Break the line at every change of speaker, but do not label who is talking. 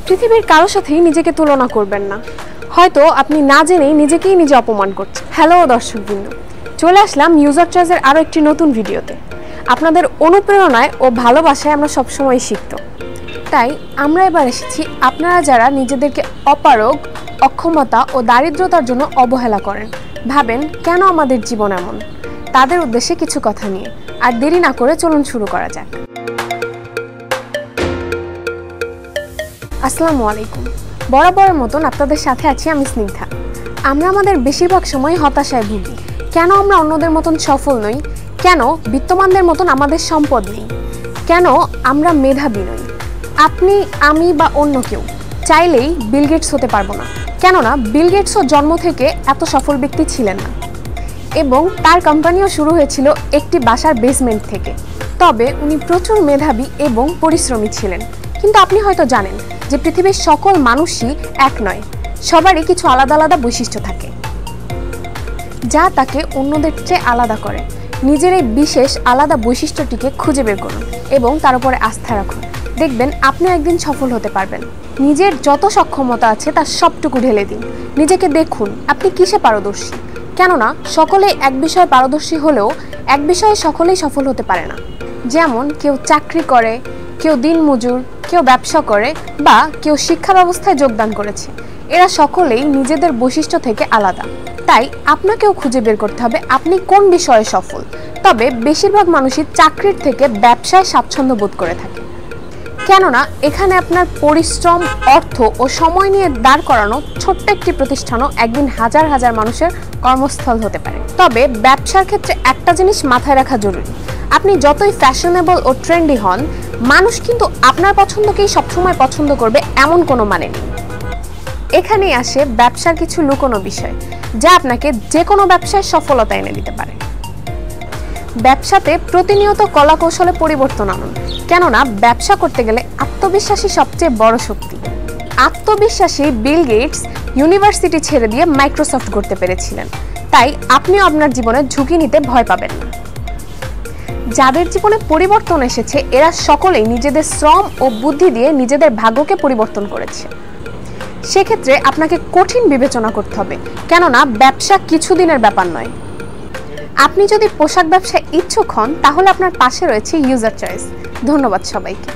পৃথিবীর কারোর সাথেই নিজেকে তুলনা করবেন না। হয়তো আপনি না জেনেই নিজেকেই নিজে অপমান করছেন। হ্যালো দর্শকবৃন্দ, চলে আসলাম ইউজার চয়েসের আরও একটি নতুন ভিডিওতে। আপনাদের অনুপ্রেরণায় ও ভালোবাসায় আমরা সবসময় শিখত। তাই আমরা এবার এসেছি আপনারা যারা নিজেদেরকে অপারগ, অক্ষমতা ও দারিদ্রতার জন্য অবহেলা করেন, ভাবেন কেন আমাদের জীবন এমন, তাদের উদ্দেশ্যে কিছু কথা নিয়ে। আর দেরি না করে চলুন শুরু করা যাক। আসসালামু আলাইকুম। বরাবরের মতন আপনাদের সাথে আছি আমি স্নিগ্ধা। আমরা আমাদের বেশিরভাগ সময় হতাশায় ভুগি। কেন আমরা অন্যদের মতন সফল নই? কেন বিত্তমানদের মতন আমাদের সম্পদ নেই? কেন আমরা মেধাবী নই? আপনি, আমি বা অন্য কেউ চাইলেই বিল গেটস হতে পারবো না। কেননা বিল গেটসও জন্ম থেকে এত সফল ব্যক্তি ছিলেন না, এবং তার কোম্পানিও শুরু হয়েছিল একটি বাসার বেসমেন্ট থেকে। তবে উনি প্রচুর মেধাবী এবং পরিশ্রমী ছিলেন। কিন্তু আপনি হয়তো জানেন যে পৃথিবীর সকল মানুষই এক নয়, সবারই কিছু আলাদা আলাদা বৈশিষ্ট্য থাকে যা তাকে অন্যদের চেয়ে আলাদা করে। নিজের এই বিশেষ আলাদা বৈশিষ্ট্যটিকে খুঁজে বের করুন এবং তার উপরে আস্থা রাখুন। দেখবেন আপনিও একদিন সফল হতে পারবেন। নিজের যত সক্ষমতা আছে তার সবটুকু ঢেলে দিন। নিজেকে দেখুন আপনি কিসে পারদর্শী। কেননা সকলেই এক বিষয়ে পারদর্শী হলেও এক বিষয়ে সকলেই সফল হতে পারে না। যেমন কেউ চাকরি করে, কেউ দিনমজুর, কেউ ব্যবসা করে, বা কেউ শিক্ষা ব্যবস্থায় যোগদান করেছে। এরা সকলেই নিজেদের বৈশিষ্ট্য থেকে আলাদা। তাই আপনাকেও খুঁজে বের করতে হবে আপনি কোন বিষয়ে সফল। তবে বেশিরভাগ মানুষই চাকরির থেকে ব্যবসায় স্বাচ্ছন্দ্য বোধ করে থাকে। কেননা এখানে আপনার পরিশ্রম, অর্থ ও সময় নিয়ে দাঁড় করানো ছোট্ট একটি প্রতিষ্ঠানও একদিন হাজার হাজার মানুষের কর্মস্থল হতে পারে। তবে ব্যবসার ক্ষেত্রে একটা জিনিস মাথায় রাখা জরুরি, আপনি যতই ফ্যাশনেবল ও ট্রেন্ডি হন, মানুষ কিন্তু আপনার পছন্দকেই সবসময় পছন্দ করবে এমন কোনো মানে নেই। এখানেই আসে ব্যবসার কিছু লুকোনো বিষয় যা আপনাকে যে কোনো ব্যবসায় সফলতা এনে দিতে পারে। ব্যবসাতে প্রতিনিয়ত কলা কৌশলে পরিবর্তন আনুন। কেননা ব্যবসা করতে গেলে আত্মবিশ্বাসী সবচেয়ে বড় শক্তি। আত্মবিশ্বাসী বিল গেটস ইউনিভার্সিটি ছেড়ে দিয়ে মাইক্রোসফট গড়তে পেরেছিলেন। তাই আপনিও আপনার জীবনে ঝুঁকি নিতে ভয় পাবেন না। যাদের জীবনে পরিবর্তন এসেছে এরা সকলেই নিজেদের শ্রম ও বুদ্ধি দিয়ে নিজেদের ভাগ্যকে পরিবর্তন করেছে। সেক্ষেত্রে আপনাকে কঠিন বিবেচনা করতে হবে, কেননা ব্যবসা কিছুদিনের ব্যাপার নয়। আপনি যদি পোশাক ব্যবসায় ইচ্ছুক হন তাহলে আপনার পাশে রয়েছে ইউজার চয়েস। ধন্যবাদ সবাইকে।